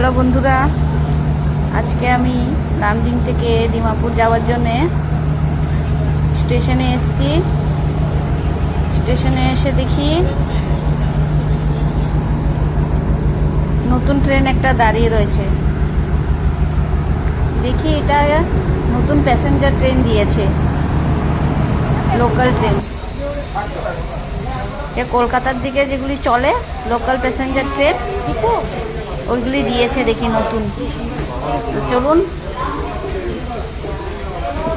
Hello বন্ধুরা, আজকে আমি নামডিং থেকে ডিমাপুর যাওয়ার জন্যে স্টেশনে এসেছি। স্টেশনে এসে দেখি নতুন ট্রেন একটা দাঁড়িয়ে রয়েছে। দেখি এটা নতুন প্যাসেঞ্জার ট্রেন দিয়েছে, লোকাল ট্রেন। এ কলকাতার দিকে যেগুলি চলে লোকাল প্যাসেঞ্জার ট্রেন ওইগুলি দিয়েছে দেখি নতুন। তো চলুন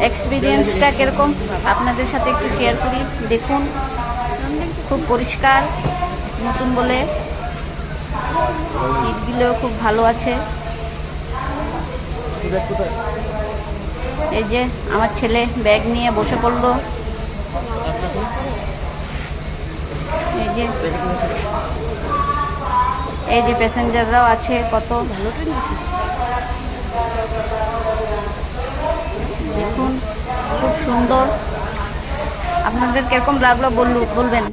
এক্সপিরিয়েন্সটা কীরকম আপনাদের সাথে একটু শেয়ার করি। দেখুন, খুব পরিষ্কার, নতুন বলে সিটগুলো খুব ভালো আছে। এই যে আমার ছেলে ব্যাগ নিয়ে বসে পড়লো। এই যে প্যাসেঞ্জাররাও আছে, কত ভালো ট্রেন আছে দেখুন, খুব সুন্দর। আপনাদের কিরকম লাগলো বলবেন।